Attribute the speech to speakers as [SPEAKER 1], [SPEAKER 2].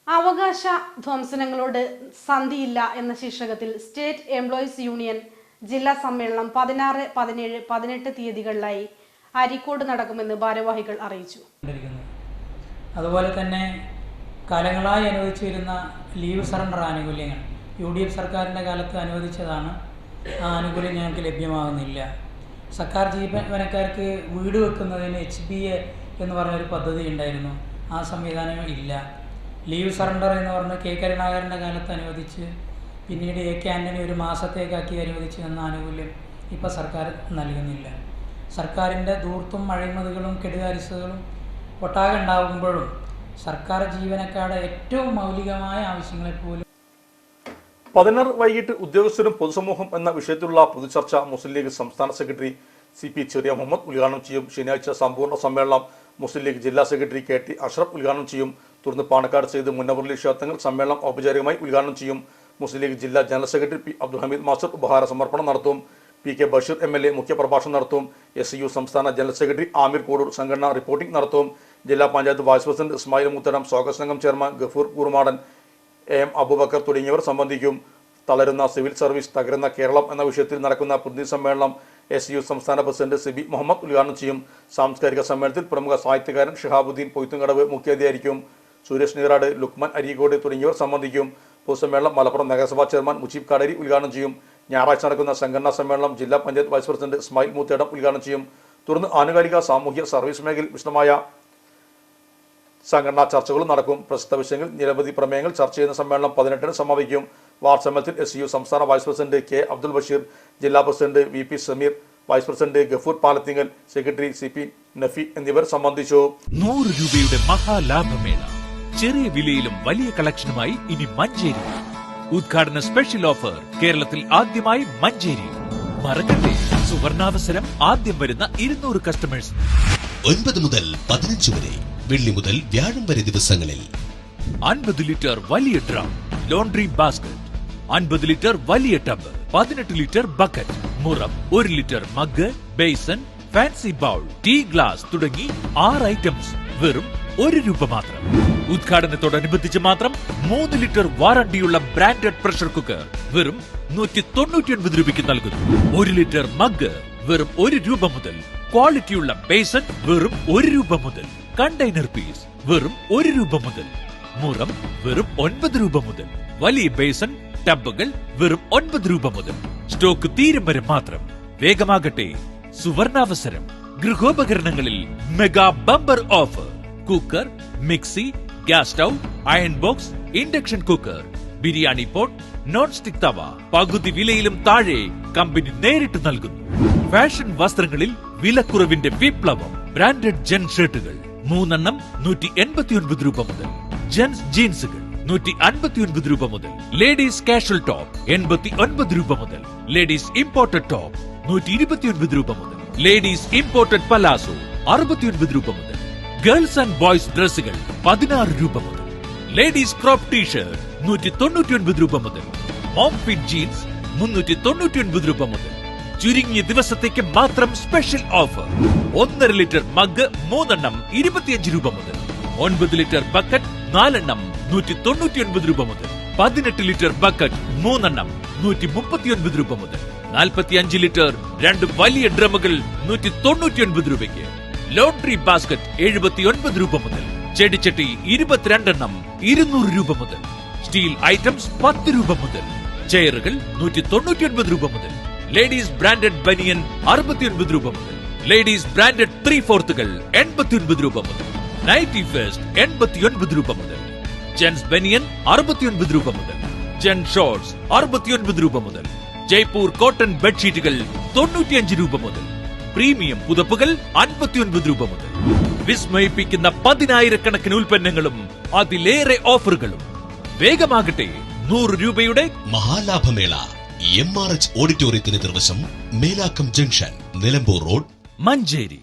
[SPEAKER 1] അവകാശ ധ്വംസനങ്ങളോട് സന്ധിയില്ല എന്ന ശീർഷകത്തിൽ സ്റ്റേറ്റ് എംപ്ലോയീസ് യൂണിയൻ ജില്ലാ സമ്മേളനം 16, 17, 18 തീയതികളിലായി അരീക്കോട് നടക്കുമെന്ന് ഭാരവാഹികൾ അറിയിച്ചു.
[SPEAKER 2] അതുപോലെ തന്നെ കാലങ്ങളായി അനുവദിച്ചു വരുന്ന ലീവ് സറണ്ടർ ആനുകൂല്യങ്ങൾ UDF സർക്കാരിൻ്റെ കാലത്ത് അനുവദിച്ചതാണ്. ആ ആനുകൂല്യം ഞങ്ങൾക്ക് ലഭ്യമാകുന്നില്ല. സർക്കാർ ജീവനക്കാർക്ക് വീട് വെക്കുന്നതിന് HBA എന്ന് പറഞ്ഞൊരു പദ്ധതി ഉണ്ടായിരുന്നു. ആ സംവിധാനം ഇല്ല. ലീവ് സറണ്ടർ എന്ന് പറഞ്ഞ് K. കരുണാകരൻ്റെ കാലത്ത് അനുവദിച്ച് പിന്നീട് AK ആൻ്റണി ഒരു മാസത്തേക്കാക്കി അനുവദിച്ച് എന്ന ആനുകൂല്യം ഇപ്പോൾ സർക്കാർ നൽകുന്നില്ല. സർക്കാരിൻ്റെ ധൂർത്തും അഴിമതികളും കെടുകാര്യസ്ഥതകളും ഒട്ടാകെ ഉണ്ടാകുമ്പോഴും സർക്കാർ ജീവനക്കാരുടെ ഏറ്റവും മൗലികമായ ആവശ്യങ്ങളെപ്പോലും
[SPEAKER 3] 16 വൈകിട്ട് ഉദ്യോഗസ്ഥരും പൊതുസമൂഹം എന്ന വിഷയത്തിലുള്ള പൊതുചർച്ച മുസ്ലിം ലീഗ് സംസ്ഥാന സെക്രട്ടറി CP ചെറിയ മുഹമ്മദ് ഉദ്ഘാടനം ചെയ്യും. ശനിയാഴ്ച സമ്പൂർണ്ണ സമ്മേളനം മുസ്ലിം ലീഗ് ജില്ലാ സെക്രട്ടറി KT അഷ്റഫ് ഉദ്ഘാടനം ചെയ്യും. തുടർന്ന് പാണക്കാട് സെയ്ദ് മുനവ്വർ ക്ഷേത്രങ്ങൾ സമ്മേളനം ഔപചാരികമായി ഉദ്ഘാടനം ചെയ്യും. മുസ്ലിം ലീഗ് ജില്ലാ general secretary P. Abdul Hameed master ഉപഹാര സമർപ്പണം നടത്തും. PK ബഷീർ MLA മുഖ്യപ്രഭാഷണം നടത്തും. SCU സംസ്ഥാന ജനറൽ സെക്രട്ടറി ആമിർ കോടൂർ സംഘടന റിപ്പോർട്ടിംഗ് നടത്തും. ജില്ലാ പഞ്ചായത്ത് വൈസ് പ്രസിഡന്റ് ഇസ്മായിൽ മുത്തരം, സ്വാഗത സംഘം ചെയർമാൻ ഗഫൂർ കൂറുമാടൻ, AM അബൂബക്കർ തുടങ്ങിയവർ സംബന്ധിക്കും. തളരുന്ന സിവിൽ സർവീസ്, തകരുന്ന കേരളം എന്ന വിഷയത്തിൽ നടക്കുന്ന പ്രതിനിധി സമ്മേളനം SCU സംസ്ഥാന പ്രസിഡന്റ് CB മുഹമ്മദ് ഉദ്ഘാടനം ചെയ്യും. സാംസ്കാരിക സമ്മേളനത്തിൽ പ്രമുഖ സാഹിത്യകാരൻ ഷിഹാബുദ്ദീൻ പൊയ്ത്തുംകടവ് മുഖ്യാതിഥിയായിരിക്കും. സുരേഷ് നീറാട്, ലുക്മാൻ അരീക്കോട് തുടങ്ങിയവർ സംബന്ധിക്കും. പൊതുസമ്മേളനം മലപ്പുറം നഗരസഭാ ചെയർമാൻ മുജീബ് കാടേരി ഉദ്ഘാടനം ചെയ്യും. ഞായറാഴ്ച നടക്കുന്ന സംഘടനാ സമ്മേളനം ജില്ലാ പഞ്ചായത്ത് വൈസ് പ്രസിഡന്റ് ഇസ്മായിൽ മൂത്തേടം ഉദ്ഘാടനം ചെയ്യും. തുടർന്ന് ആനുകാലിക സാമൂഹ്യ സർവീസ് മേഖലയിൽ വിശദമായ സംഘടനാ ചർച്ചകളും നടക്കും. പ്രസ്തുത വിഷയങ്ങൾ നിരവധി പ്രമേയങ്ങൾ ചർച്ച ചെയ്യുന്ന സമ്മേളനം 18-ന് സമാപിക്കും. വാർഡ് സമ്മേളനത്തിൽ SCU സംസ്ഥാന vice president K. Abdul Basheer, ജില്ലാ president VP Sameer, vice president Gafoor Palathingal, secretary CP Nafi എന്നിവർ സംബന്ധിച്ചു.
[SPEAKER 4] 100 രൂപയുടെ മഹാലാഭമേള, ചെറിയ വിലയിലും വലിയ കളക്ഷനുമായി ഇനി മഞ്ചേരി. ഉദ്ഘാടന സ്പെഷ്യൽ ഓഫർ കേരളത്തിൽ ആദ്യമായി മഞ്ചേരി. മറക്കല്ലേ, സുവർണാവസരം ആദ്യം വരുന്ന 200 കസ്റ്റമേഴ്സ്.
[SPEAKER 5] 9 മുതൽ 15 വരെ, വെള്ളി മുതൽ വ്യാഴം വരെ ദിവസങ്ങളിൽ
[SPEAKER 4] 50 ലിറ്റർ വലിയ ഡ്രം, ലോണ്ടറി ബാസ്കറ്റ്, 50 ലിറ്റർ വലിയ ടബ്, 18 ലിറ്റർ ബക്കറ്റ്, മുറം, 1 litre mug, basin, fancy bowl, tea glass തുടങ്ങി 6 ഐറ്റംസ് വെറും 1 രൂപ മാത്രം. ഉദ്ഘാടനത്തോടനുബന്ധിച്ച് മാത്രം 3 ലിറ്റർ വാറണ്ടിയുള്ള ബ്രാൻഡഡ് പ്രഷർ കുക്കർ വെറും 199 രൂപയ്ക്ക് നൽകുന്നു. 1 ലിറ്റർ മഗ് വെറും 1 രൂപ മുതൽ. ക്വാളിറ്റിയുള്ള ബേസൻ വെറും 1 രൂപ മുതൽ. കണ്ടെയ്നർ പീസ് വെറും 1 രൂപ മുതൽ. മുറം വെറും 9 രൂപ മുതൽ. വലിയ ബേസൻ ടബുകൾ വെറും 9 രൂപ മുതൽ. സ്റ്റോക്ക് തീരും വരെ മാത്രം. വേഗമാകട്ടെ, സുവർണാവസരം. ഗൃഹോപകരണങ്ങളിൽ mega bumper offer. Cooker, mixie, gas stove, iron box, induction cooker, biryani pot, non stick tawa പകുതി വിലയിലും താഴെ കമ്പനി നേരിട്ട് നൽകുന്നു. ഫാഷൻ വസ്ത്രങ്ങളിൽ വിലക്കുറവിന്റെ വിപ്ലവം. ബ്രാൻഡഡ് ജെൻ ഷർട്ടുകൾ 3 എണ്ണം 189 രൂപ മുതൽ. ജെൻസ് ജീൻസുകൾ 159 രൂപ മുതൽ. ലേഡീസ് കാഷ്വൽ ടോപ്പ് 89 രൂപ മുതൽ. ലേഡീസ് ഇമ്പോർട്ടഡ് ടോപ്പ് 129 രൂപ മുതൽ. ലേഡീസ് ഇമ്പോർട്ടഡ് പലാസോ 69 രൂപ മുതൽ. ഗേൾസ് ആൻഡ് ബോയ്സ് ഡ്രസ്സുകൾ 16 രൂപ മുതൽ. ലേഡീസ് ക്രോപ്പ് ടീഷർട്ട് 199 രൂപ മുതൽ. മോം ഫിറ്റ് ജീൻസ് 399 രൂപ മുതൽ. ചുരുങ്ങിയ ദിവസത്തേക്ക് മാത്രം സ്പെഷ്യൽ ഓഫർ. 1.5 ലിറ്റർ മഗ് 3 എണ്ണം 25 രൂപ മുതൽ. 9 ലിറ്റർ ബക്കറ്റ് 4 എണ്ണം 199 രൂപ മുതൽ. 18 ലിറ്റർ ബക്കറ്റ് 3 എണ്ണം 139 രൂപ മുതൽ. 45 ലിറ്റർ 2 വലിയ ഡ്രമ്മുകൾ 199 രൂപയ്ക്ക്. ലോണ്ടറി ബാസ്കറ്റ് 79 രൂപ മുതൽ. ചെടിച്ചട്ടി 22 എണ്ണം 200 രൂപ മുതൽ. സ്റ്റീൽ ഐറ്റംസ് 10 രൂപ മുതൽ. ചെയറുകൾ 199 രൂപ മുതൽ. ലേഡീസ് ബ്രാൻഡഡ് ബനിയൻ 69 രൂപ മുതൽ. ലേഡീസ് ബ്രാൻഡഡ് 3/4 89 രൂപ മുതൽ. നൈറ്റി ഫെസ്റ്റ് 89 രൂപ മുതൽ. ജെൻസ് ബനിയൻ 69 രൂപ മുതൽ. ജെൻ ഷോർട്സ് 69 രൂപ മുതൽ. ജയ്പൂർ കോട്ടൺ ബെഡ്ഷീറ്റുകൾ 95 രൂപ മുതൽ. പ്രീമിയം പുതപ്പുകൾ 59 രൂപ മുതൽ. വിസ്മയിപ്പിക്കുന്ന 10,000-കണക്കിന് ഉൽപ്പന്നങ്ങളും അതിലേറെ ഓഫറുകളും. വേഗമാകട്ടെ, 100 രൂപയുടെ
[SPEAKER 5] മഹാലാഭമേള. MRH ഓഡിറ്റോറിയത്തിന് നിർവശം, മേലാക്കം ജംഗ്ഷൻ, നിലമ്പൂർ റോഡ്,
[SPEAKER 4] മഞ്ചേരി.